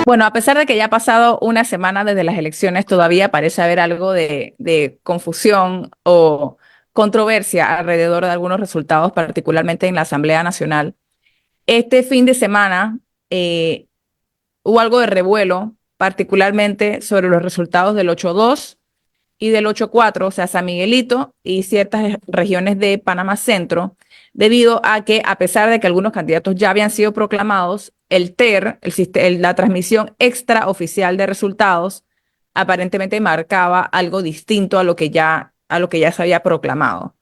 Bueno, a pesar de que ya ha pasado una semana desde las elecciones, todavía parece haber algo de confusión o controversia alrededor de algunos resultados, particularmente en la Asamblea Nacional. Este fin de semana eh, hubo algo de revuelo, particularmente sobre los resultados del 8-2 y del 8-4, o sea, San Miguelito y ciertas regiones de Panamá Centro, debido a que, a pesar de que algunos candidatos ya habían sido proclamados, el TER, la transmisión extraoficial de resultados, aparentemente marcaba algo distinto a lo que ya se había proclamado.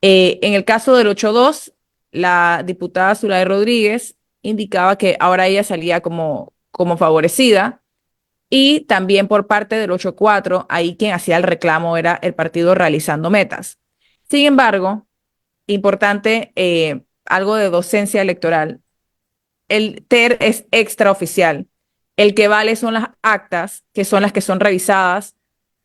En el caso del 8-2, la diputada Zulay Rodríguez indicaba que ahora ella salía como favorecida, y también por parte del 8-4, ahí quien hacía el reclamo era el partido Realizando Metas. Sin embargo, importante, algo de docencia electoral, el TER es extraoficial. El que vale son las actas, que son las que son revisadas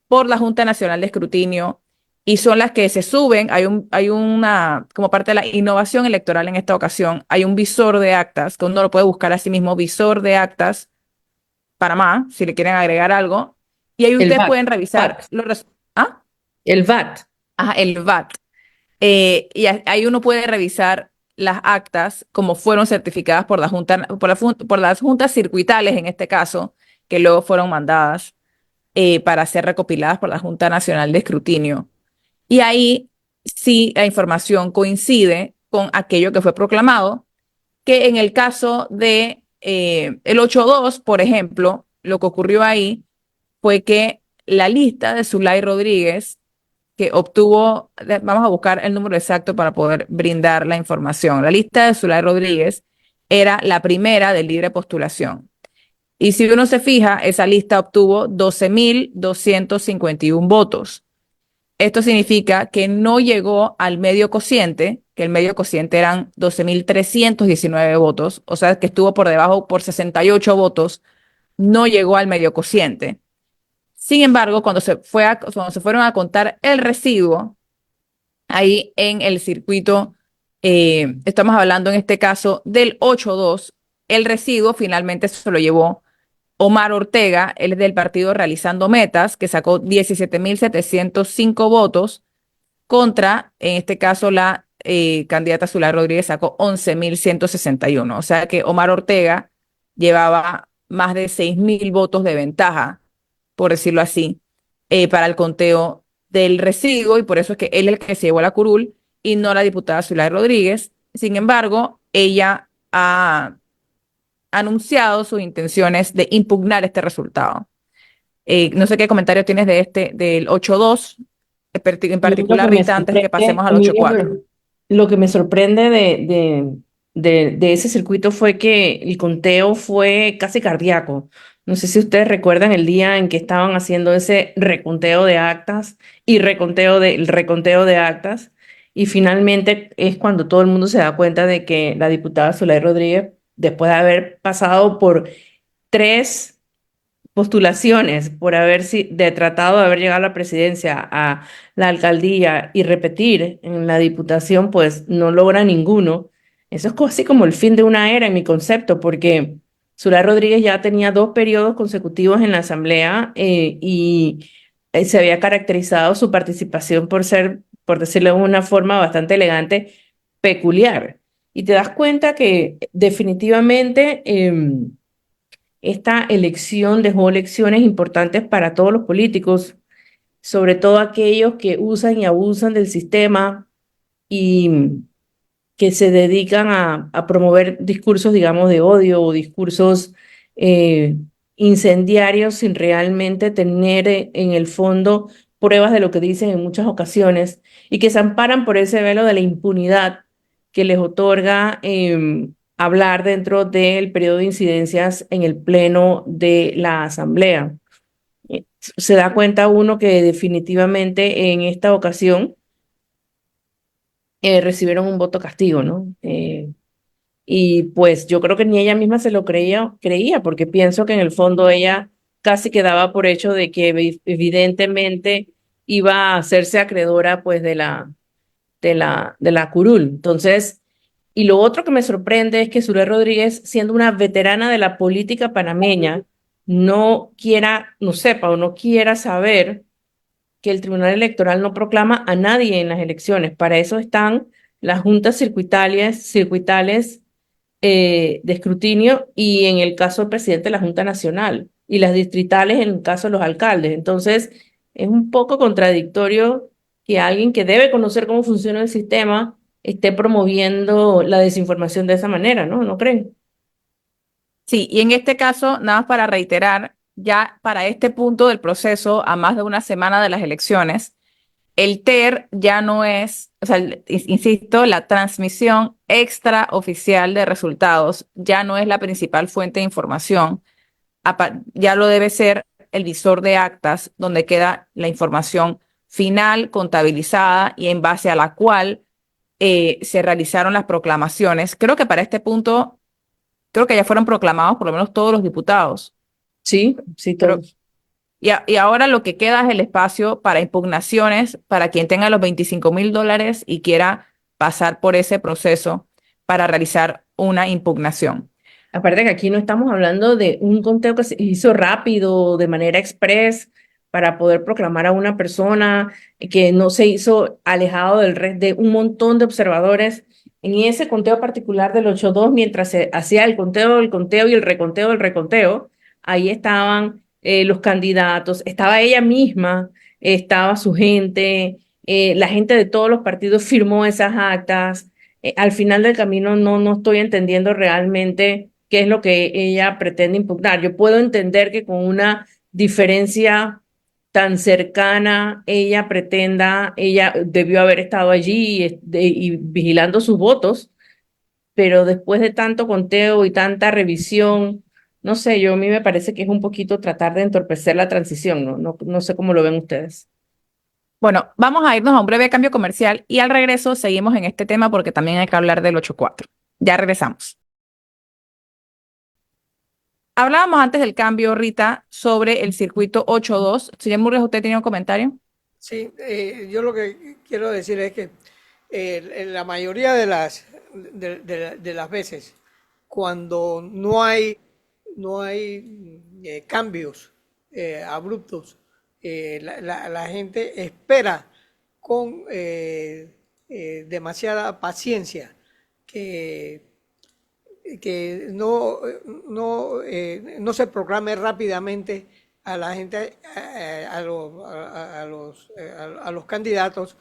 por la Junta Nacional de Escrutinio y son las que se suben. Hay una, como parte de la innovación electoral en esta ocasión, hay un visor de actas, que uno lo puede buscar a sí mismo, visor de actas Panamá, si le quieren agregar algo, y ahí El ustedes VAT, pueden revisar VAT, ¿ah? el VAT. Ajá, el VAT. Y ahí uno puede revisar las actas como fueron certificadas por la Junta, por las juntas circuitales en este caso, que luego fueron mandadas para ser recopiladas por la Junta Nacional de Escrutinio. Y ahí sí la información coincide con aquello que fue proclamado, que en el caso de el 8-2, por ejemplo, lo que ocurrió ahí fue que la lista de Zulay Rodríguez, que obtuvo, vamos a buscar el número exacto para poder brindar la información. La lista de Zulay Rodríguez era la primera de libre postulación. Y si uno se fija, esa lista obtuvo 12.251 votos. Esto significa que no llegó al medio cociente, que el medio cociente eran 12.319 votos, o sea que estuvo por debajo por 68 votos, no llegó al medio cociente. Sin embargo, cuando se fueron a contar el residuo, ahí en el circuito, estamos hablando en este caso del 8-2, el residuo finalmente se lo llevó Omar Ortega, él es del partido Realizando Metas, que sacó 17.705 votos contra, en este caso, la candidata Zulay Rodríguez sacó 11.161. O sea que Omar Ortega llevaba más de 6.000 votos de ventaja, por decirlo así, para el conteo del residuo, y por eso es que él es el que se llevó la curul y no la diputada Zulay Rodríguez. Sin embargo, ella ha anunciado sus intenciones de impugnar este resultado. No sé qué comentario tienes de del 8-2, en A mí lo que particular me ahorita antes de que sorprende, pasemos a al mí 8-4. lo que me sorprende de ese circuito fue que el conteo fue casi cardíaco. No sé si ustedes recuerdan el día en que estaban haciendo ese reconteo de actas y el reconteo de actas, y finalmente es cuando todo el mundo se da cuenta de que la diputada Zulay Rodríguez, después de haber pasado por tres postulaciones por de tratado de haber llegado a la presidencia, a la alcaldía y repetir en la diputación, pues no logra ninguno. Eso es así como el fin de una era en mi concepto, porque Zulay Rodríguez ya tenía dos periodos consecutivos en la asamblea, y se había caracterizado su participación por ser, por decirlo de una forma bastante elegante, peculiar. Y te das cuenta que definitivamente esta elección dejó lecciones importantes para todos los políticos, sobre todo aquellos que usan y abusan del sistema y que se dedican a promover discursos, digamos, de odio o discursos eh, incendiarios sin realmente tener en el fondo pruebas de lo que dicen en muchas ocasiones, y que se amparan por ese velo de la impunidad que les otorga hablar dentro del periodo de incidencias en el pleno de la Asamblea. Se da cuenta uno que definitivamente en esta ocasión recibieron un voto castigo, ¿no? Y pues yo creo que ni ella misma se lo creía, porque pienso que en el fondo ella casi quedaba por hecho de que evidentemente iba a hacerse acreedora pues de la curul. Entonces, Y lo otro que me sorprende es que Zulay Rodríguez, siendo una veterana de la política panameña, no quiera, no sepa o no quiera saber que el Tribunal Electoral no proclama a nadie en las elecciones. Para eso están las juntas circuitales de escrutinio y en el caso del presidente de la Junta Nacional y las distritales en el caso de los alcaldes. Entonces, es un poco contradictorio que alguien que debe conocer cómo funciona el sistema esté promoviendo la desinformación de esa manera, ¿no? ¿No creen? Sí, y en este caso, nada más para reiterar, ya para este punto del proceso, a más de una semana de las elecciones, el TER ya no es, o sea, insisto, la transmisión extraoficial de resultados ya no es la principal fuente de información, ya lo debe ser el visor de actas, donde queda la información final, contabilizada y en base a la cual se realizaron las proclamaciones. Creo que para este punto, creo que ya fueron proclamados por lo menos todos los diputados. Sí, sí, Creo, todos. y ahora lo que queda es el espacio para impugnaciones para quien tenga los $25,000 y quiera pasar por ese proceso para realizar una impugnación. Aparte que aquí no estamos hablando de un conteo que se hizo rápido, de manera express, para poder proclamar a una persona, que no se hizo alejado del resto de un montón de observadores. En ese conteo particular del 8-2, mientras se hacía el conteo y el reconteo del reconteo, ahí estaban los candidatos, estaba ella misma, estaba su gente, la gente de todos los partidos firmó esas actas. Al final del camino no estoy entendiendo realmente qué es lo que ella pretende impugnar. Yo puedo entender que con una diferencia tan cercana ella debió haber estado allí y vigilando sus votos, pero después de tanto conteo y tanta revisión, no sé, a mí me parece que es un poquito tratar de entorpecer la transición, ¿no? No sé cómo lo ven ustedes. Bueno, vamos a irnos a un breve cambio comercial y al regreso seguimos en este tema porque también hay que hablar del 8-4. Ya regresamos. Hablábamos antes del cambio, Rita, sobre el circuito 8-2. Señor Murrias, ¿usted tenía un comentario? Sí, yo lo que quiero decir es que en la mayoría de las veces, cuando no hay cambios abruptos, la gente espera con demasiada paciencia que no se proclame rápidamente a la gente, a los candidatos,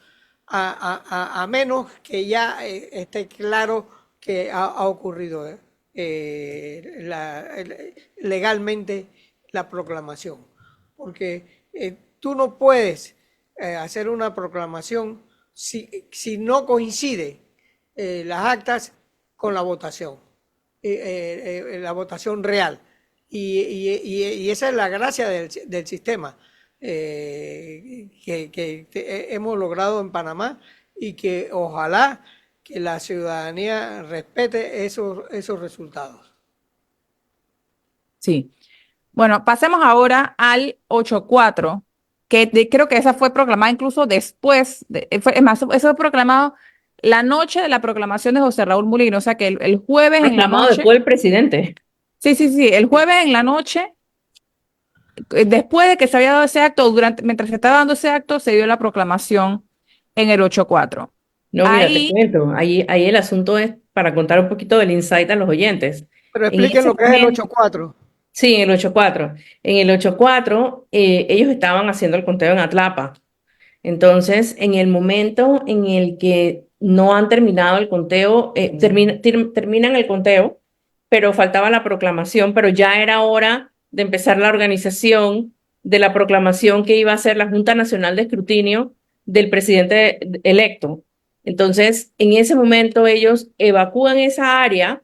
a menos que ya esté claro que ha ocurrido legalmente la proclamación. Porque tú no puedes hacer una proclamación si no coincide las actas con la votación, la votación real. Y esa es la gracia del sistema que hemos logrado en Panamá y que ojalá que la ciudadanía respete esos resultados. Sí. Bueno, pasemos ahora al 8-4, que creo que esa fue proclamada incluso después, es más, eso fue proclamado la noche de la proclamación de José Raúl Mulino, o sea que el jueves en la Proclamado noche, después el presidente. sí, sí, sí, el jueves en la noche, después de que se había dado ese acto, mientras se estaba dando ese acto, se dio la proclamación en el 8-4. No, mira, te Ahí, cuento, ahí el asunto es para contar un poquito del insight a los oyentes. Pero En expliquen ese lo que es el momento, 8-4. sí, en el 8-4. En el 8-4, ellos estaban haciendo el conteo en Atlapa. Entonces, en el momento en el que no han terminado el conteo, terminan el conteo, pero faltaba la proclamación, pero ya era hora de empezar la organización de la proclamación que iba a ser la Junta Nacional de Escrutinio del presidente electo. Entonces, en ese momento ellos evacúan esa área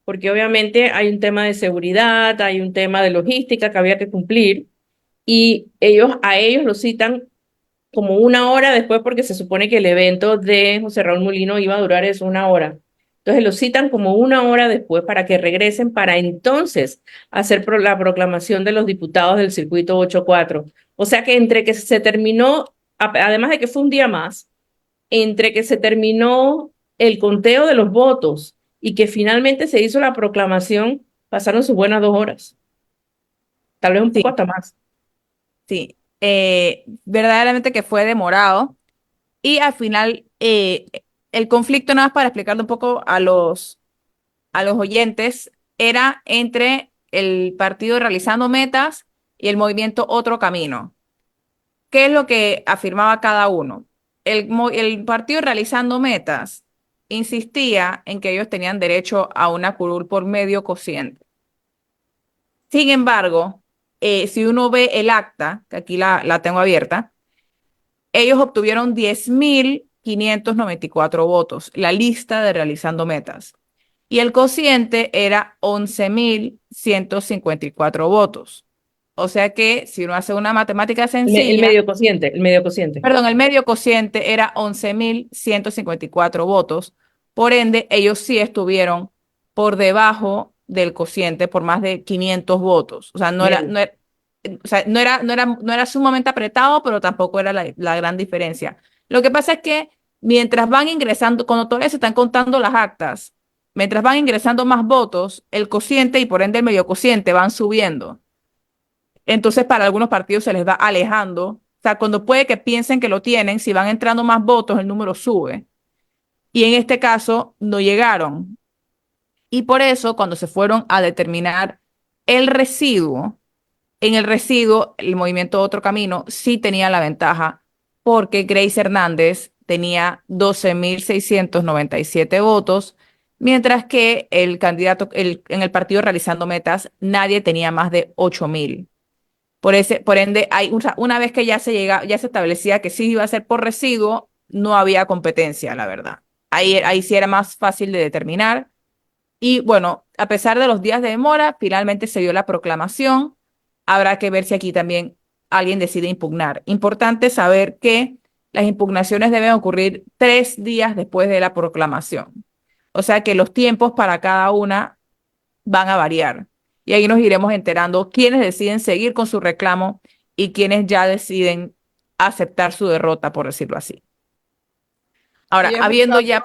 porque obviamente hay un tema de seguridad, hay un tema de logística que había que cumplir y a ellos lo citan como una hora después porque se supone que el evento de José Raúl Mulino iba a durar eso una hora. Entonces lo citan como una hora después para que regresen para entonces hacer la proclamación de los diputados del circuito 8-4. O sea que entre que se terminó, además de que fue un día más, entre que se terminó el conteo de los votos y que finalmente se hizo la proclamación, pasaron sus buenas 2 horas, tal vez un poco Sí, hasta más. sí. Verdaderamente que fue demorado. Y al final, el conflicto, nada más para explicarle un poco a los oyentes, era entre el partido Realizando Metas y el movimiento Otro Camino. ¿Qué es lo que afirmaba cada uno? El partido Realizando Metas insistía en que ellos tenían derecho a una curul por medio cociente. Sin embargo, si uno ve el acta, que aquí la tengo abierta, ellos obtuvieron 10.594 votos, la lista de Realizando Metas. Y el cociente era 11.154 votos. O sea que si uno hace una matemática El sencilla, medio cociente, el medio cociente. perdón, el medio cociente era 11.154 votos. Por ende, ellos sí estuvieron por debajo del cociente por más de 500 votos. O sea, Bien. o sea, no era sumamente apretado, pero tampoco era la gran diferencia. Lo que pasa es que mientras van ingresando, cuando todavía se están contando las actas, mientras van ingresando más votos, el cociente y por ende el medio cociente van subiendo. Entonces, para algunos partidos se les va alejando. O sea, cuando puede que piensen que lo tienen, si van entrando más votos, el número sube. Y en este caso, no llegaron. Y por eso, cuando se fueron a determinar el residuo, en el residuo, el movimiento Otro Camino sí tenía la ventaja, porque Grace Hernández tenía 12.697 votos, mientras que el candidato, en el partido Realizando Metas, nadie tenía más de 8.000. Por ende, una vez que ya se establecía que sí iba a ser por residuo, no había competencia, la verdad. Ahí sí era más fácil de determinar. Y bueno, a pesar de los días de demora, finalmente se dio la proclamación. Habrá que ver si aquí también alguien decide impugnar. Importante saber que las impugnaciones deben ocurrir 3 días después de la proclamación. O sea que los tiempos para cada una van a variar. Y ahí nos iremos enterando quiénes deciden seguir con su reclamo y quiénes ya deciden aceptar su derrota, por decirlo así. Ahora, Y es muy habiendo sabio ya...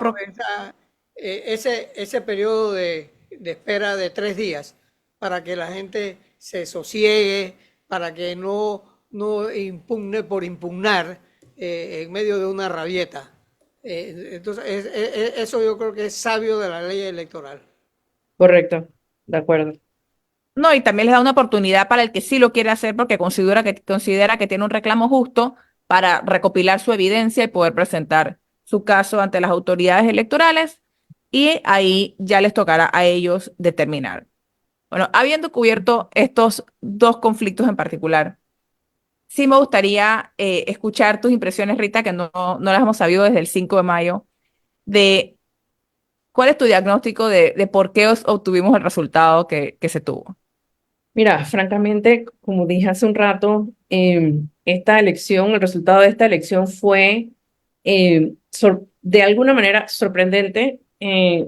ese periodo de espera de 3 días para que la gente se sosiegue, para que no impugne por impugnar en medio de una rabieta. Entonces, eso yo creo que es sabio de la ley electoral. Correcto, de acuerdo. No, y también les da una oportunidad para el que sí lo quiere hacer porque considera que tiene un reclamo justo para recopilar su evidencia y poder presentar su caso ante las autoridades electorales y ahí ya les tocará a ellos determinar. Bueno, habiendo cubierto estos dos conflictos en particular, sí me gustaría escuchar tus impresiones, Rita, que no las hemos sabido desde el 5 de mayo, de cuál es tu diagnóstico de por qué obtuvimos el resultado que se tuvo. Mira, francamente, como dije hace un rato, esta elección, el resultado de esta elección fue de alguna manera sorprendente,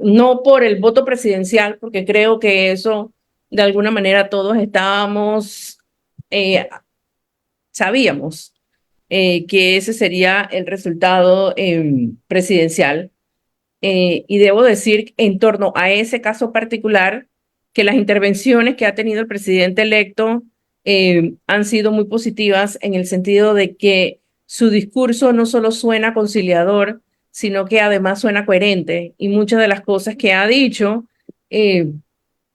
no por el voto presidencial, porque creo que eso de alguna manera todos estábamos, eh, sabíamos que ese sería el resultado presidencial. Y debo decir, en torno a ese caso particular, que las intervenciones que ha tenido el presidente electo han sido muy positivas en el sentido de que su discurso no solo suena conciliador, sino que además suena coherente y muchas de las cosas que ha dicho eh,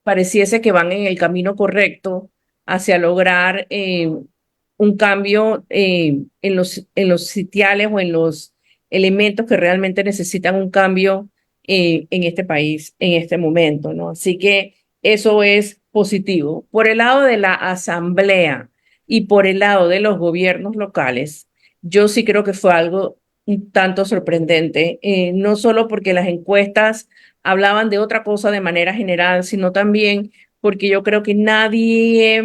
pareciese que van en el camino correcto hacia lograr un cambio en los sitiales o en los elementos que realmente necesitan un cambio en este país, en este momento, ¿no? Así que eso es positivo. Por el lado de la asamblea y por el lado de los gobiernos locales, yo sí creo que fue algo un tanto sorprendente, no solo porque las encuestas hablaban de otra cosa de manera general, sino también porque yo creo que nadie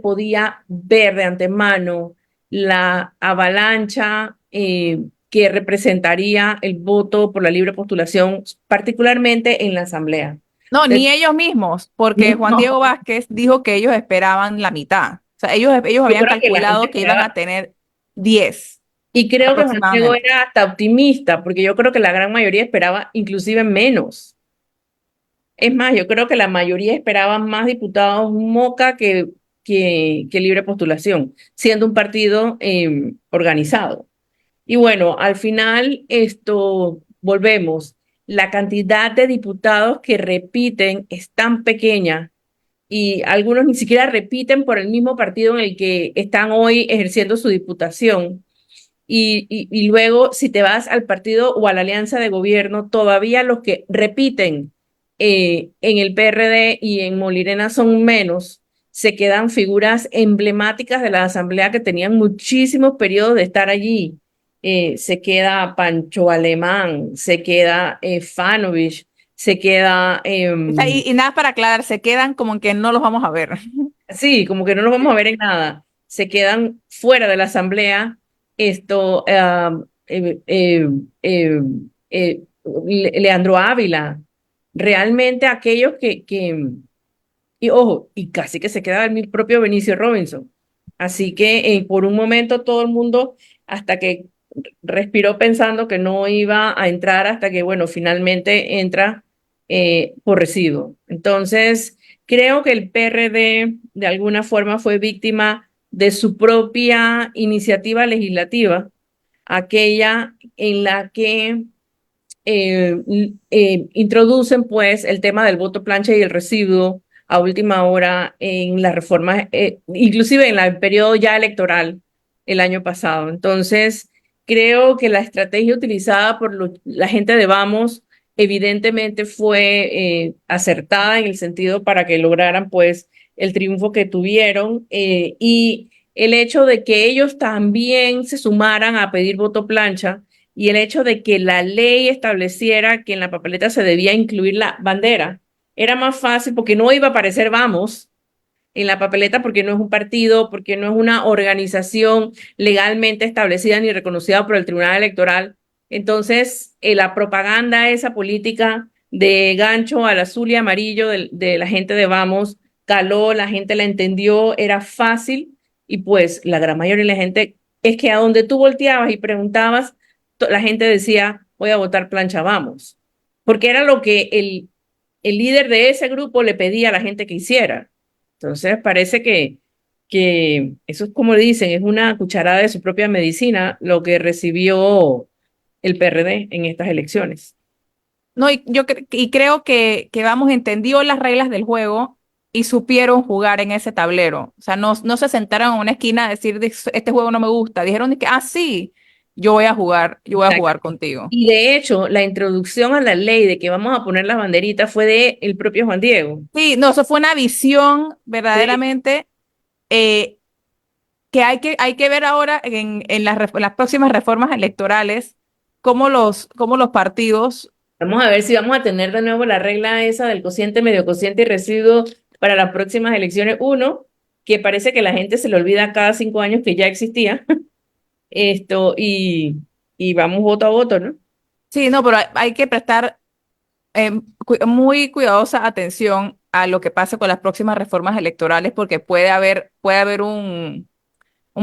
podía ver de antemano la avalancha que representaría el voto por la libre postulación, particularmente en la Asamblea. No, De- ni ellos mismos, porque Juan no, Diego Vázquez dijo que ellos esperaban la mitad. O sea, ellos yo habían creo que la gente calculado que iban esperaba, a tener 10. Y creo que Juan Diego aproximadamente. era hasta optimista, porque yo creo que la gran mayoría esperaba inclusive menos. Es más, yo creo que la mayoría esperaba más diputados Moca que libre postulación, siendo un partido organizado. Y bueno, al final esto volvemos. La cantidad de diputados que repiten es tan pequeña y algunos ni siquiera repiten por el mismo partido en el que están hoy ejerciendo su diputación. Y luego, si te vas al partido o a la alianza de gobierno, todavía los que repiten en el PRD y en Molirena son menos, se quedan figuras emblemáticas de la Asamblea que tenían muchísimos periodos de estar allí. Se queda Pancho Alemán, se queda Fanovich, se queda, O sea, y nada para aclarar, se quedan como que no los vamos a ver. sí, como que no los vamos a ver en nada. Se quedan fuera de la asamblea. Esto, eh, Leandro Ávila, realmente aquellos y ojo, y casi que se queda el propio Benicio Robinson. Así que por un momento todo el mundo, hasta que respiró pensando que no iba a entrar, hasta que, bueno, finalmente entra por residuo. Entonces, creo que el PRD de alguna forma fue víctima de su propia iniciativa legislativa, aquella en la que introducen pues el tema del voto plancha y el residuo a última hora en las reformas, inclusive en el periodo ya electoral el año pasado. Entonces, creo que la estrategia utilizada por la gente de Vamos evidentemente fue acertada en el sentido para que lograran pues el triunfo que tuvieron y el hecho de que ellos también se sumaran a pedir voto plancha y el hecho de que la ley estableciera que en la papeleta se debía incluir la bandera. Era más fácil porque no iba a aparecer Vamos en la papeleta porque no es un partido, porque no es una organización legalmente establecida ni reconocida por el Tribunal Electoral. Entonces, la propaganda, esa política de gancho al azul y amarillo de la gente de Vamos, caló, la gente la entendió, era fácil y pues la gran mayoría de la gente es que a donde tú volteabas y preguntabas, la gente decía, voy a votar plancha Vamos, porque era lo que el líder de ese grupo le pedía a la gente que hiciera. Entonces parece que eso es como le dicen, es una cucharada de su propia medicina lo que recibió el PRD en estas elecciones. No, y creo que vamos, entendió las reglas del juego y supieron jugar en ese tablero. O sea, no se sentaron en una esquina a decir, este juego no me gusta". Dijeron de que, ah, sí, yo voy a Exacto. jugar contigo. Y de hecho, la introducción a la ley de que vamos a poner las banderitas fue de el propio Juan Diego. Sí, no, eso fue una visión Sí. verdaderamente eh, que hay que ver ahora en las próximas reformas electorales, cómo los partidos. Vamos a ver si vamos a tener de nuevo la regla esa del cociente, medio cociente y residuo para las próximas elecciones. Uno, que parece que la gente se le olvida cada 5 años que ya existía esto y vamos voto a voto, ¿no? Sí, no, pero hay que prestar muy cuidadosa atención a lo que pase con las próximas reformas electorales, porque puede haber un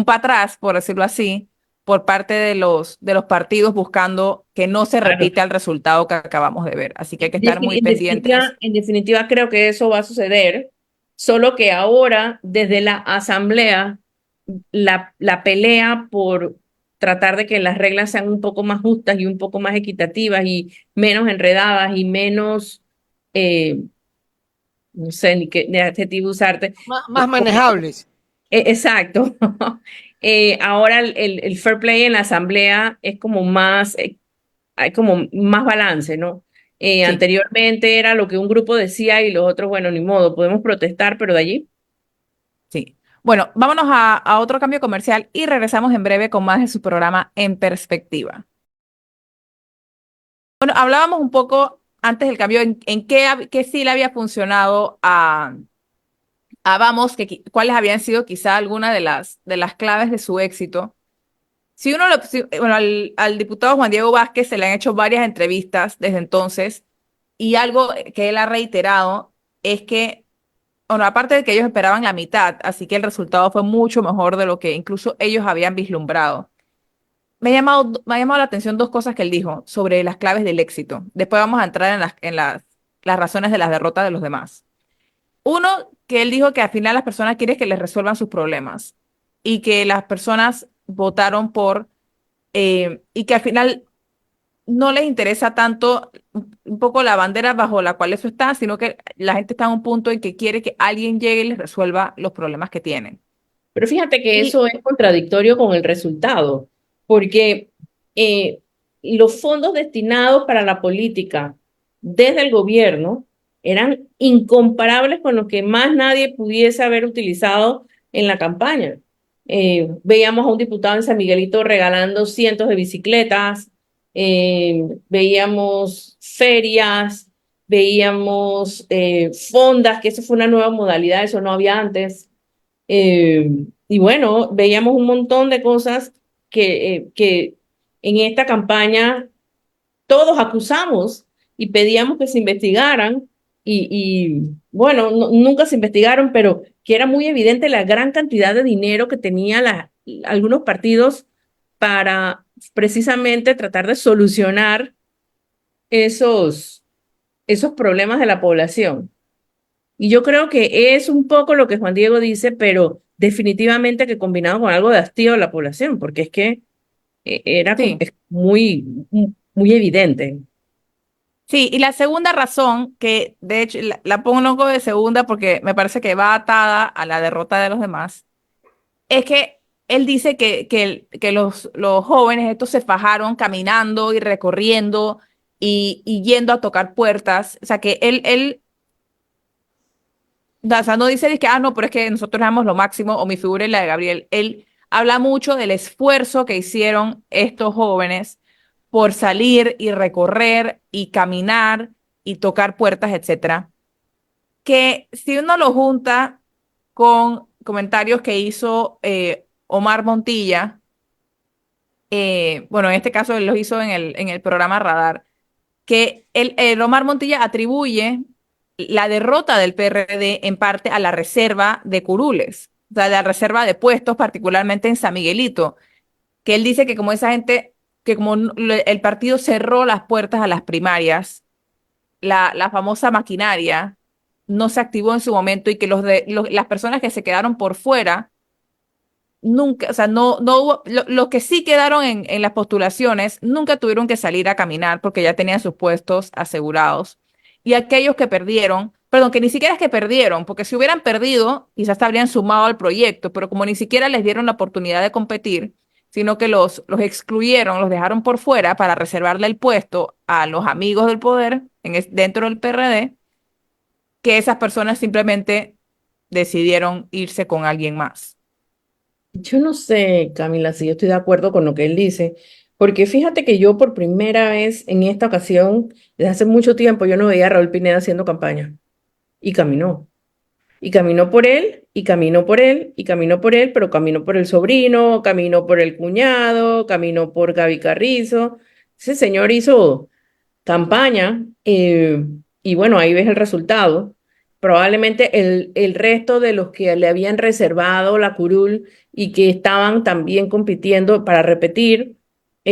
para atrás, por decirlo así, por parte de los partidos buscando que no se Claro. repita el resultado que acabamos de ver. Así que hay que estar muy pendientes. En definitiva, creo que eso va a suceder, solo que ahora, desde la asamblea, la pelea por tratar de que las reglas sean un poco más justas y un poco más equitativas y menos enredadas y menos, eh, no sé ni qué ni adjetivo usarte. Más manejables. Exacto. Ahora el fair play en la asamblea es como más, hay como más balance, ¿no? Sí, Anteriormente era lo que un grupo decía y los otros, bueno, ni modo, podemos protestar, pero de allí. sí. Bueno, vámonos a otro cambio comercial y regresamos en breve con más de su programa En Perspectiva. Bueno, hablábamos un poco antes del cambio en qué sí le había funcionado a Vamos, cuáles habían sido quizá algunas de las claves de su éxito. Si uno bueno, al diputado Juan Diego Vázquez se le han hecho varias entrevistas desde entonces y algo que él ha reiterado es que, bueno, aparte de que ellos esperaban la mitad, así que el resultado fue mucho mejor de lo que incluso ellos habían vislumbrado. me ha llamado la atención dos cosas que él dijo sobre las claves del éxito. Después vamos a entrar en las razones de las derrotas de los demás. Uno, que él dijo que al final las personas quieren que les resuelvan sus problemas y que las personas votaron y que al final no les interesa tanto un poco la bandera bajo la cual eso está, sino que la gente está en un punto en que quiere que alguien llegue y les resuelva los problemas que tienen. Pero fíjate que Y eso es contradictorio con el resultado, porque eh, los fondos destinados para la política desde el gobierno eran incomparables con lo que más nadie pudiese haber utilizado en la campaña. Veíamos a un diputado en San Miguelito regalando cientos de bicicletas, veíamos ferias, veíamos fondas, que eso fue una nueva modalidad, eso no había antes. Y bueno, veíamos un montón de cosas que en esta campaña todos acusamos y pedíamos que se investigaran bueno, nunca se investigaron, pero que era muy evidente la gran cantidad de dinero que tenían algunos partidos para precisamente tratar de solucionar esos, esos problemas de la población. Y yo creo que es un poco lo que Juan Diego dice, pero definitivamente que combinado con algo de hastío a la población, porque es que sí, es muy evidente. sí, y la segunda razón, que de hecho la pongo de segunda porque me parece que va atada a la derrota de los demás, es que él dice que los jóvenes estos se fajaron caminando y recorriendo y yendo a tocar puertas. O sea, que o sea, no dice que, no, pero es que nosotros éramos lo máximo, o mi figura es la de Gabriel. Él habla mucho del esfuerzo que hicieron estos jóvenes por salir y recorrer y caminar y tocar puertas, etcétera. Que si uno lo junta con comentarios que hizo Omar Montilla, bueno, en este caso él los hizo en el programa Radar, que el Omar Montilla atribuye la derrota del PRD en parte a la reserva de curules, o sea, la reserva de puestos, particularmente en San Miguelito, que él dice que como esa gente, que como el partido cerró las puertas a las primarias, la famosa maquinaria no se activó en su momento y que las personas que se quedaron por fuera nunca, o sea, no hubo, los que sí quedaron en las postulaciones nunca tuvieron que salir a caminar porque ya tenían sus puestos asegurados. Y aquellos que perdieron, perdón, que ni siquiera es que perdieron, porque si hubieran perdido, quizás habrían sumado al proyecto, pero como ni siquiera les dieron la oportunidad de competir, sino que los excluyeron, los dejaron por fuera para reservarle el puesto a los amigos del poder dentro del PRD, que esas personas simplemente decidieron irse con alguien más. Yo no sé, Camila, si yo estoy de acuerdo con lo que él dice, porque fíjate que yo por primera vez en esta ocasión, desde hace mucho tiempo, yo no veía a Raúl Pineda haciendo campaña y caminó. Y caminó por él, y caminó por él, y caminó por él, pero caminó por el sobrino, caminó por el cuñado, caminó por Gaby Carrizo. Ese señor hizo campaña y bueno, ahí ves el resultado. Probablemente el resto de los que le habían reservado la curul y que estaban también compitiendo para repetir,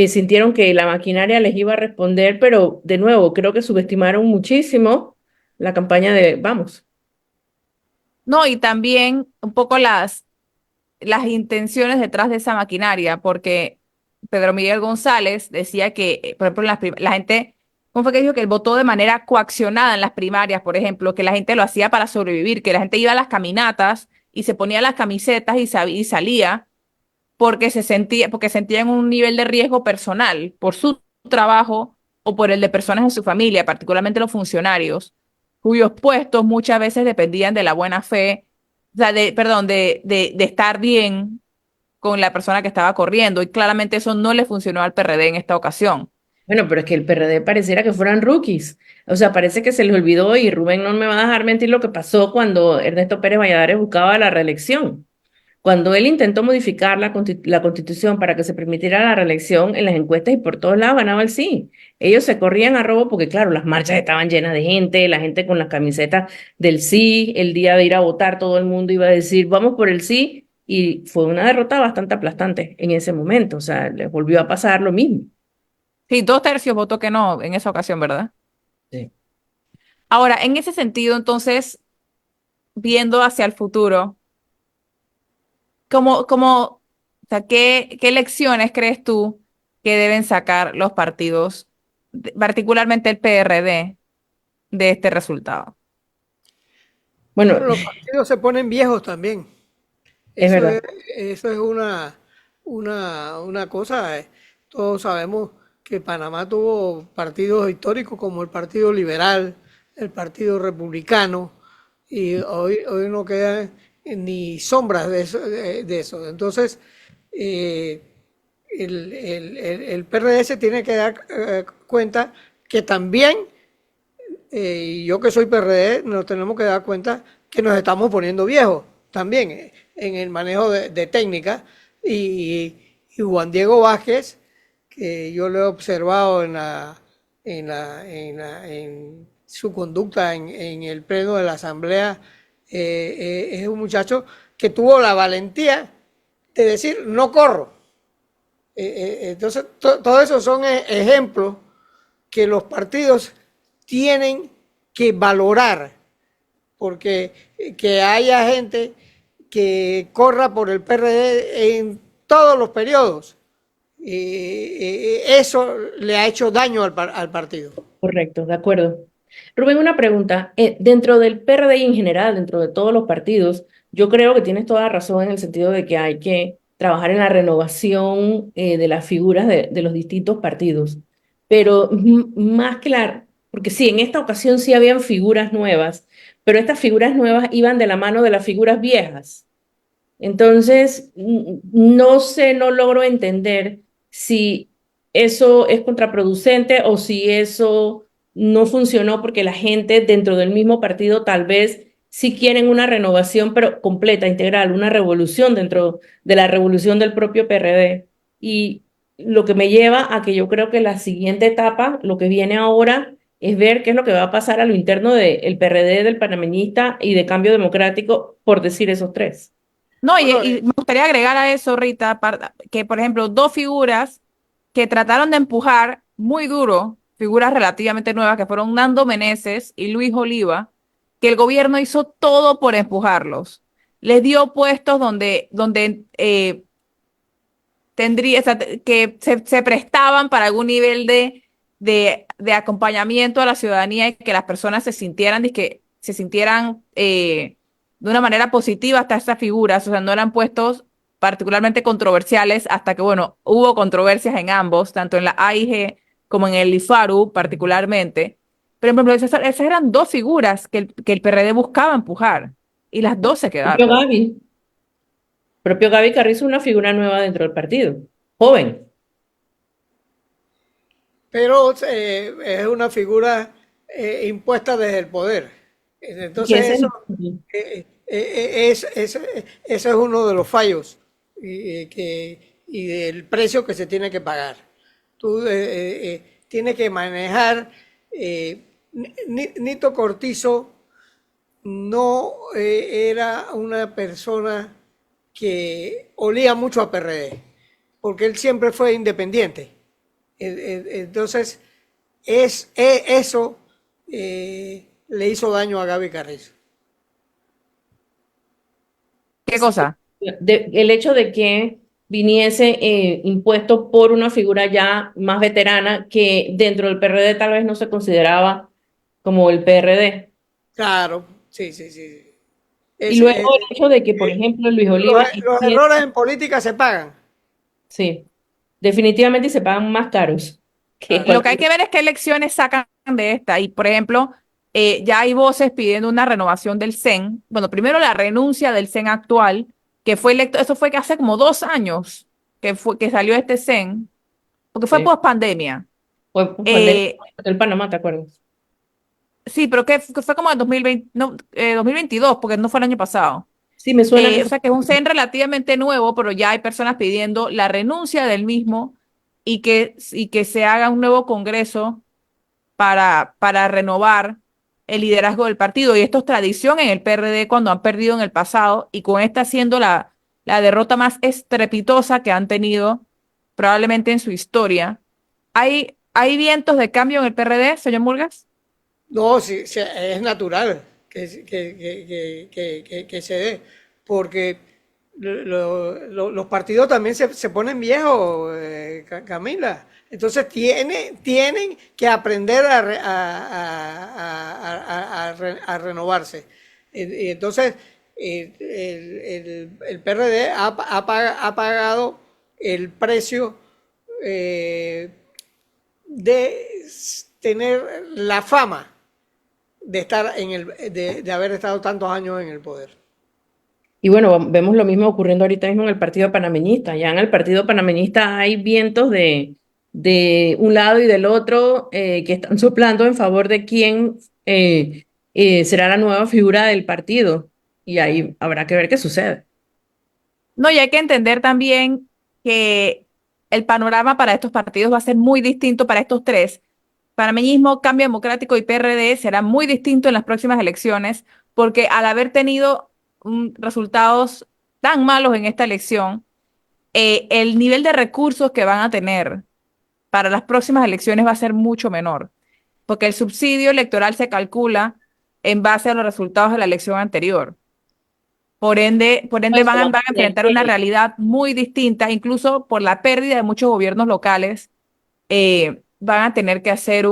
sintieron que la maquinaria les iba a responder, pero de nuevo, creo que subestimaron muchísimo la campaña de Vamos. No, y también un poco las intenciones detrás de esa maquinaria, porque Pedro Miguel González decía que, por ejemplo, la gente, ¿cómo fue que dijo que él votó de manera coaccionada en las primarias, por ejemplo, que la gente lo hacía para sobrevivir, que la gente iba a las caminatas y se ponía las camisetas y salía porque sentían un nivel de riesgo personal por su trabajo o por el de personas en su familia, particularmente los funcionarios, cuyos puestos muchas veces dependían de la buena fe, o sea, perdón, de estar bien con la persona que estaba corriendo. Y claramente eso no le funcionó al PRD en esta ocasión. Bueno, pero es que el PRD pareciera que fueran rookies. O sea, parece que se les olvidó y Rubén no me va a dejar mentir lo que pasó cuando Ernesto Pérez Valladares buscaba la reelección. Cuando él intentó modificar la constitución para que se permitiera la reelección en las encuestas y por todos lados ganaba el sí. Ellos se corrían a robo porque, claro, las marchas estaban llenas de gente, la gente con las camisetas del sí, el día de ir a votar, todo el mundo iba a decir, vamos por el sí, y fue una derrota bastante aplastante en ese momento, o sea, les volvió a pasar lo mismo. Sí, 2/3 votó que no en esa ocasión, ¿verdad? Sí. Ahora, en ese sentido, entonces, viendo hacia el futuro, o sea, qué lecciones crees tú que deben sacar los partidos, particularmente el PRD, de este resultado? Bueno, Bueno, los partidos se ponen viejos también. es Eso verdad. es, eso es una cosa. Todos sabemos que Panamá tuvo partidos históricos como el Partido Liberal, el Partido Republicano, y hoy no quedan ni sombras de eso. Entonces, eh, el PRD se tiene que dar cuenta que también, y yo que soy PRD, nos tenemos que dar cuenta que nos estamos poniendo viejos también en el manejo de técnica. Y Juan Diego Vázquez, que yo lo he observado en su conducta en el pleno de la Asamblea, es un muchacho que tuvo la valentía de decir, no corro. Entonces, todo eso son ejemplos que los partidos tienen que valorar, porque que haya gente que corra por el PRD en todos los periodos, eso le ha hecho daño al partido. Correcto, de acuerdo. Rubén, una pregunta. Dentro del PRD y en general, dentro de todos los partidos, yo creo que tienes toda la razón en el sentido de que hay que trabajar en la renovación de las figuras de los distintos partidos. Pero más claro, porque sí, en esta ocasión sí habían figuras nuevas, pero estas figuras nuevas iban de la mano de las figuras viejas. Entonces, no sé, no logro entender si eso es contraproducente o si eso no funcionó porque la gente dentro del mismo partido tal vez sí quieren una renovación, pero completa, integral, una revolución dentro de la revolución del propio PRD. Y lo que me lleva a que yo creo que la siguiente etapa, lo que viene ahora, es ver qué es lo que va a pasar a lo interno del PRD, del panameñista y de Cambio Democrático, por decir esos tres. No, Bueno, y me gustaría agregar a eso, Rita, que por ejemplo, dos figuras que trataron de empujar muy duro, figuras relativamente nuevas, que fueron Nando Meneses y Luis Oliva, que el gobierno hizo todo por empujarlos. Les dio puestos donde tendría, o sea, que se prestaban para algún nivel de acompañamiento a la ciudadanía y que las personas se sintieran de una manera positiva hasta estas figuras, o sea, no eran puestos particularmente controversiales hasta que, bueno, hubo controversias en ambos, tanto en la AIG como en el IFARU particularmente. Pero, por ejemplo, esas eran dos figuras que el PRD buscaba empujar y las dos se Propio quedaron. Gaby. Propio Gaby Carrizo, una figura nueva dentro del partido, joven. pero es una figura impuesta desde el poder. Y Entonces ese eso ese es uno de los fallos y del precio que se tiene que pagar. Tú tienes que manejar. Nito Cortizo no era una persona que olía mucho a PRD, porque él siempre fue independiente. Entonces, eso le hizo daño a Gaby Carrizo. ¿Qué cosa? el hecho de que viniese impuesto por una figura ya más veterana que dentro del PRD tal vez no se consideraba como el PRD. Claro, sí, sí, sí. Y Es, luego el hecho de que, por ejemplo, Luis Oliva, los errores en política se pagan. sí, definitivamente se pagan más caros que Claro. Lo que hay cualquier. que ver es qué elecciones sacan de esta. Y, por ejemplo, ya hay voces pidiendo una renovación del CEN. Bueno, primero la renuncia del CEN actual, que fue electo, eso fue que hace como 2 años que salió este CEN, porque fue Sí, post pandemia. fue por pandemia Eh, del Panamá, ¿te acuerdas? sí, pero que fue como en 2020, no, 2022, porque no fue el año pasado. Sí, me suena que O fue. sea que es un CEN relativamente nuevo, pero ya hay personas pidiendo la renuncia del mismo y que se haga un nuevo congreso para renovar el liderazgo del partido. Y esto es tradición en el PRD cuando han perdido en el pasado y con esta siendo la derrota más estrepitosa que han tenido probablemente en su historia. ¿Hay vientos de cambio en el PRD, señor Murgas? No, sí, sí, es natural que se dé, porque los partidos también se ponen viejos, Camila. Entonces tienen que aprender a renovarse. Y entonces el PRD ha pagado el precio eh, de tener la fama de estar de haber estado tantos años en el poder. Y bueno, vemos lo mismo ocurriendo ahorita mismo en el Partido Panameñista. Ya en el Partido Panameñista hay vientos de un lado y del otro que están soplando en favor de quién será la nueva figura del partido. Y ahí habrá que ver qué sucede. No, y hay que entender también que el panorama para estos partidos va a ser muy distinto para estos tres. Panameñismo, Cambio Democrático y PRD será muy distinto en las próximas elecciones, porque al haber tenido resultados tan malos en esta elección, el nivel de recursos que van a tener para las próximas elecciones va a ser mucho menor, porque el subsidio electoral se calcula en base a los resultados de la elección anterior. Por ende Pues se va a van a tener enfrentar una realidad muy distinta, incluso por la pérdida de muchos gobiernos locales, van a tener que hacer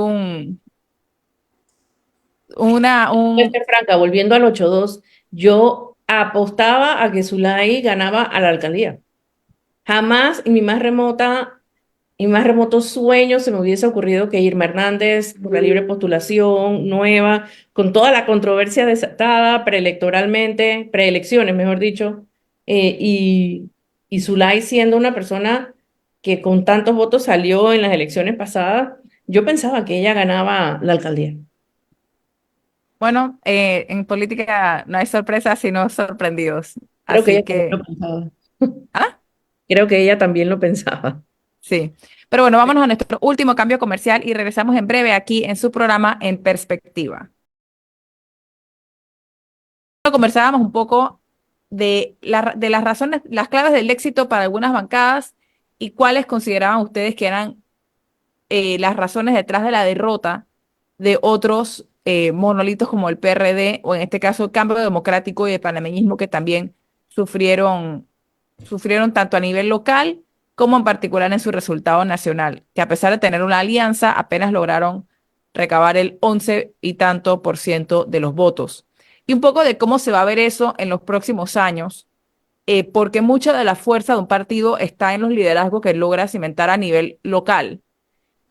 Voy a ser franca, volviendo al 8-2, yo apostaba a que Zulay ganaba a la alcaldía. Jamás en mi más remoto sueño se me hubiese ocurrido que Irma Hernández, por la libre postulación nueva, con toda la controversia desatada preelectoralmente, preelecciones, mejor dicho, y Zulay siendo una persona que con tantos votos salió en las elecciones pasadas, yo pensaba que ella ganaba la alcaldía. bueno, en política no hay sorpresas, sino sorprendidos. Creo que Así ella también lo que, pensaba. ah, Creo que ella también lo pensaba. sí. Pero bueno, vámonos a nuestro último cambio comercial y regresamos en breve aquí en su programa En Perspectiva. Conversábamos un poco de las razones, las claves del éxito para algunas bancadas y cuáles consideraban ustedes que eran las razones detrás de la derrota de otros monolitos como el PRD o en este caso Cambio Democrático y el panameñismo que también sufrieron tanto a nivel local como en particular en su resultado nacional, que a pesar de tener una alianza apenas lograron recabar el 11 y tanto por ciento de los votos. Y un poco de cómo se va a ver eso en los próximos años, porque mucha de la fuerza de un partido está en los liderazgos que logra cimentar a nivel local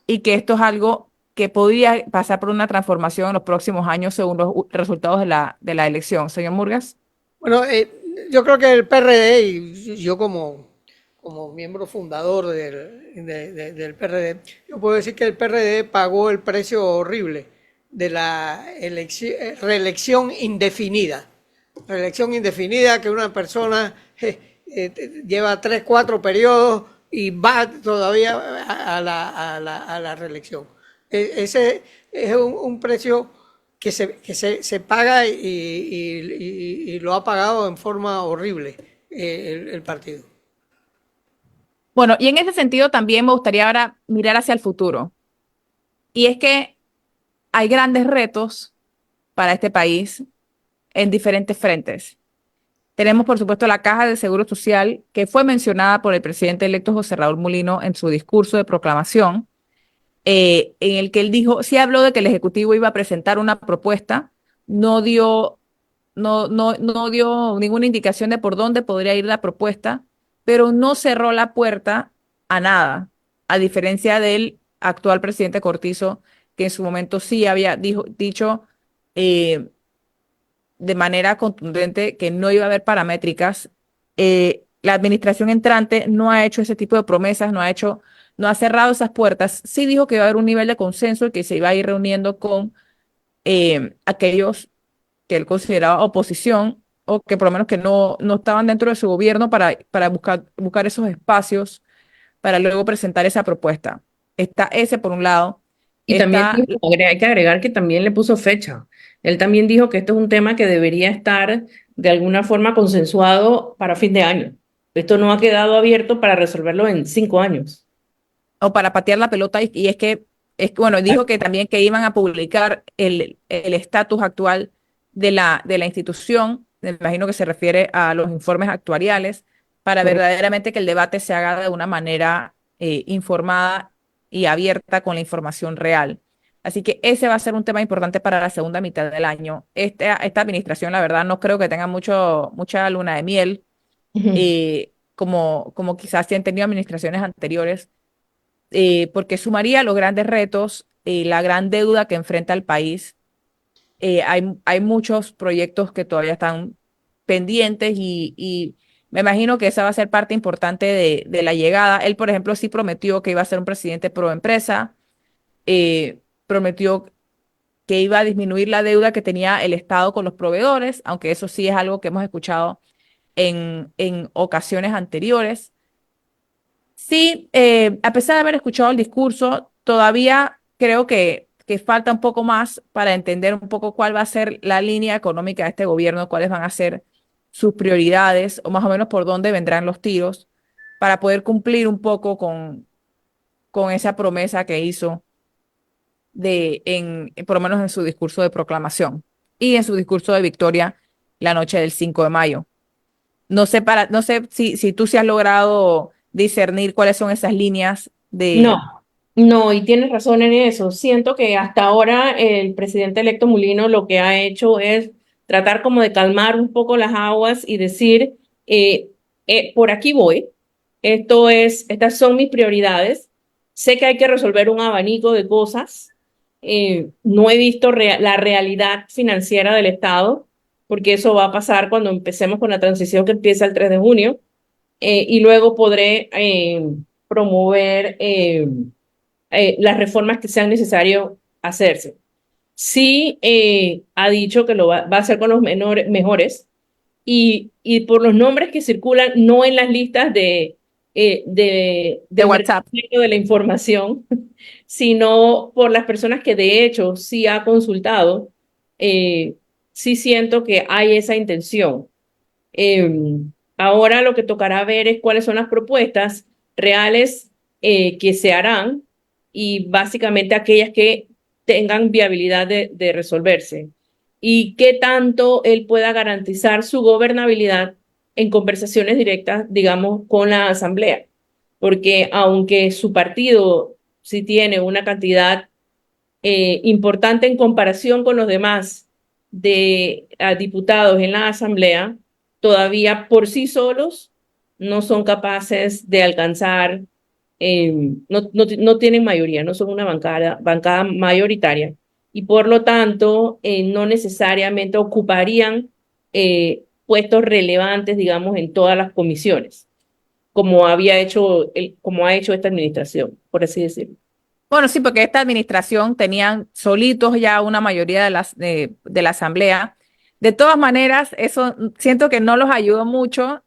y que esto es algo que podría pasar por una transformación en los próximos años según los resultados de la elección. Señor Murgas. Bueno, yo creo que el PRD y yo como miembro fundador del PRD, yo puedo decir que el PRD pagó el precio horrible de la reelección indefinida. Reelección indefinida que una persona lleva 3, 4 periodos y va todavía a la reelección. Ese es un precio que se paga y lo ha pagado en forma horrible el partido. Bueno, y en ese sentido también me gustaría ahora mirar hacia el futuro. Y es que hay grandes retos para este país en diferentes frentes. Tenemos, por supuesto, la Caja de Seguro Social, que fue mencionada por el presidente electo José Raúl Mulino en su discurso de proclamación, en el que él dijo, sí habló de que el Ejecutivo iba a presentar una propuesta, no dio, no dio ninguna indicación de por dónde podría ir la propuesta, pero no cerró la puerta a nada, a diferencia del actual presidente Cortizo, que en su momento sí había dicho eh, de manera contundente que no iba a haber paramétricas. La administración entrante no ha hecho ese tipo de promesas, no ha cerrado esas puertas. Sí dijo que iba a haber un nivel de consenso y que se iba a ir reuniendo con aquellos que él consideraba oposición o que por lo menos que no estaban dentro de su gobierno para buscar esos espacios para luego presentar esa propuesta. Está ese por un lado. Y también Está hay que agregar que también le puso fecha. Él también dijo que esto es un tema que debería estar de alguna forma consensuado para fin de año. Esto no ha quedado abierto para resolverlo en 5 años. o para patear la pelota, y bueno, dijo que también que iban a publicar el estatus actual de la institución, me imagino que se refiere a los informes actuariales, para Correcto. verdaderamente que el debate se haga de una manera informada y abierta con la información real. Así que ese va a ser un tema importante para la segunda mitad del año. Esta administración, la verdad, no creo que tenga mucha luna de miel, Ujú. como quizás sí han tenido administraciones anteriores, porque sumaría los grandes retos, la gran deuda que enfrenta el país. Hay muchos proyectos que todavía están pendientes, y me imagino que esa va a ser parte importante de la llegada. Él, por ejemplo, sí prometió que iba a ser un presidente pro empresa, prometió que iba a disminuir la deuda que tenía el Estado con los proveedores, aunque eso sí es algo que hemos escuchado en ocasiones anteriores. Sí, a pesar de haber escuchado el discurso, todavía creo que falta un poco más para entender un poco cuál va a ser la línea económica de este gobierno, cuáles van a ser sus prioridades, o más o menos por dónde vendrán los tiros, para poder cumplir un poco con esa promesa que hizo por lo menos en su discurso de proclamación y en su discurso de victoria la noche del 5 de mayo. No sé si tú sí has logrado discernir cuáles son esas líneas No, de, no, y tienes razón en eso. Siento que hasta ahora el presidente electo Mulino lo que ha hecho es tratar como de calmar un poco las aguas y decir, eh, por aquí voy, estas son mis prioridades. Sé que hay que resolver un abanico de cosas. No he visto la realidad financiera del Estado, porque eso va a pasar cuando empecemos con la transición que empieza el 3 de junio, y luego podré promover las reformas que sean necesarias hacerse. Sí, ha dicho que va a hacer con los mejores, y por los nombres que circulan, no en las listas de del WhatsApp. Mercado de la Información, sino por las personas que de hecho sí ha consultado. Sí siento que hay esa intención. Eh, Ahora lo que tocará ver es cuáles son las propuestas reales que se harán, y básicamente aquellas que tengan viabilidad de resolverse, y qué tanto él pueda garantizar su gobernabilidad en conversaciones directas, digamos, con la Asamblea. Porque aunque su partido sí tiene una cantidad importante en comparación con los demás de diputados en la Asamblea, todavía por sí solos no son capaces de alcanzar, no tienen mayoría, no son una bancada mayoritaria, y por lo tanto no necesariamente ocuparían puestos relevantes, digamos, en todas las comisiones, como ha hecho esta administración, por así decirlo. Bueno, sí, porque esta administración tenían solitos ya una mayoría de la asamblea. De todas maneras, eso siento que no los ayudó mucho,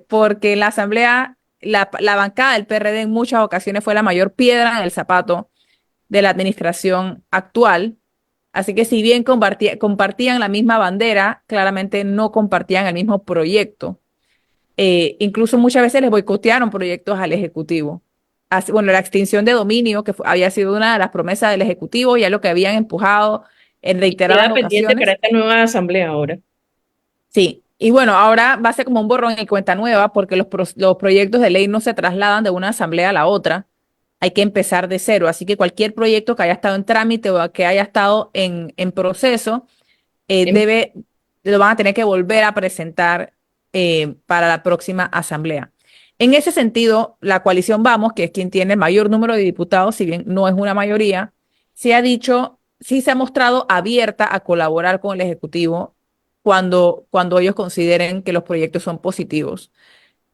porque la asamblea, la bancada del PRD en muchas ocasiones fue la mayor piedra en el zapato de la administración actual. Así que si bien compartían la misma bandera, claramente no compartían el mismo proyecto. Incluso muchas veces les boicotearon proyectos al Ejecutivo. Bueno, la extinción de dominio, que había sido una de las promesas del Ejecutivo, ya lo que habían empujado en reiteradas Queda pendiente para ocasiones. esta nueva asamblea ahora. Sí, y bueno, ahora va a ser como un borrón y cuenta nueva, porque los proyectos de ley no se trasladan de una asamblea a la otra. Hay que empezar de cero. Así que cualquier proyecto que haya estado en trámite o que haya estado en proceso, Em, lo van a tener que volver a presentar para la próxima asamblea. En ese sentido, la coalición Vamos, que es quien tiene el mayor número de diputados, si bien no es una mayoría, sí se ha mostrado abierta a colaborar con el Ejecutivo cuando ellos consideren que los proyectos son positivos.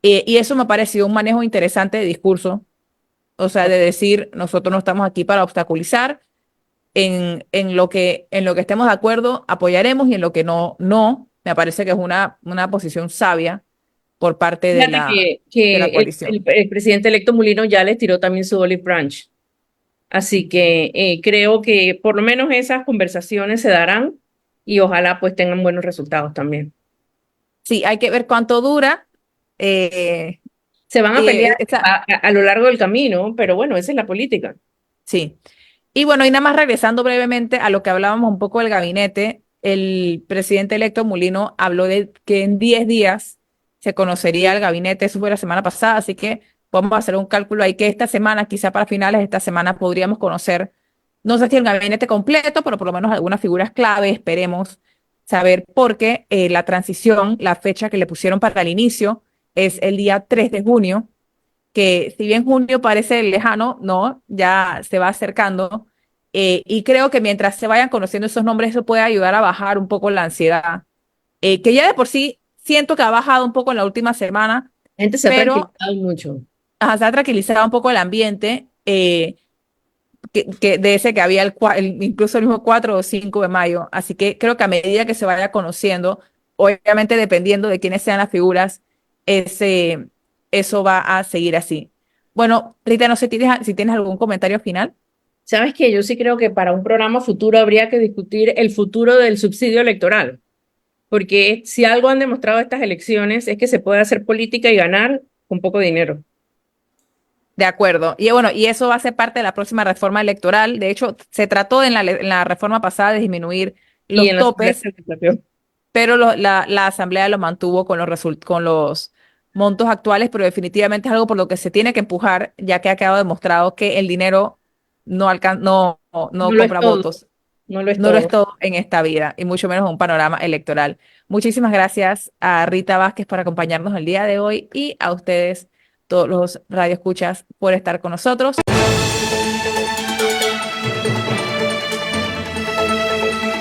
Y eso me ha parecido un manejo interesante de discurso, o sea, de decir, nosotros no estamos aquí para obstaculizar, en lo que estemos de acuerdo, apoyaremos, y en lo que no, no. Me parece que es una posición sabia por parte de Fíjate de la que coalición. el presidente electo Mulino ya les tiró también su olive branch. Así que creo que por lo menos esas conversaciones se darán, y ojalá pues tengan buenos resultados también. Sí, hay que ver cuánto dura, Se van a y, pelear esa- a lo largo del camino, pero bueno, esa es la política. sí. Y bueno, y nada más regresando brevemente a lo que hablábamos un poco del gabinete, el presidente electo Mulino habló de que en 10 días se conocería el gabinete, eso fue la semana pasada, así que vamos a hacer un cálculo ahí que esta semana, quizá para finales de esta semana, podríamos conocer, no sé si el gabinete completo, pero por lo menos algunas figuras clave, esperemos saber, porque la transición, la fecha que le pusieron para el inicio es el día 3 de junio, que si bien junio parece lejano, no, ya se va acercando. Y creo que mientras se vayan conociendo esos nombres, eso puede ayudar a bajar un poco la ansiedad, que ya de por sí siento que ha bajado un poco en la última semana, La gente se ha pero tranquilizado mucho. ajá, se ha tranquilizado un poco el ambiente, que de ese que había incluso el mismo 4 o 5 de mayo. Así que creo que a medida que se vaya conociendo, obviamente dependiendo de quiénes sean las figuras, ese, eso va a seguir así. Bueno, Rita, no sé si tienes algún comentario final. ¿Sabes qué? Yo sí creo que para un programa futuro habría que discutir el futuro del subsidio electoral, porque si algo han demostrado estas elecciones es que se puede hacer política y ganar con poco dinero. De acuerdo. Y bueno, y eso va a ser parte de la próxima reforma electoral. De hecho, se trató en la reforma pasada de disminuir Y los en la Asamblea topes, Legislativa. pero la Asamblea lo mantuvo con con los montos actuales, pero definitivamente es algo por lo que se tiene que empujar, ya que ha quedado demostrado que el dinero no No lo es compra todo, votos, no lo es no lo es todo. todo en esta vida, y mucho menos en un panorama electoral. Muchísimas gracias a Rita Vázquez por acompañarnos el día de hoy y a ustedes, todos los radioescuchas, por estar con nosotros.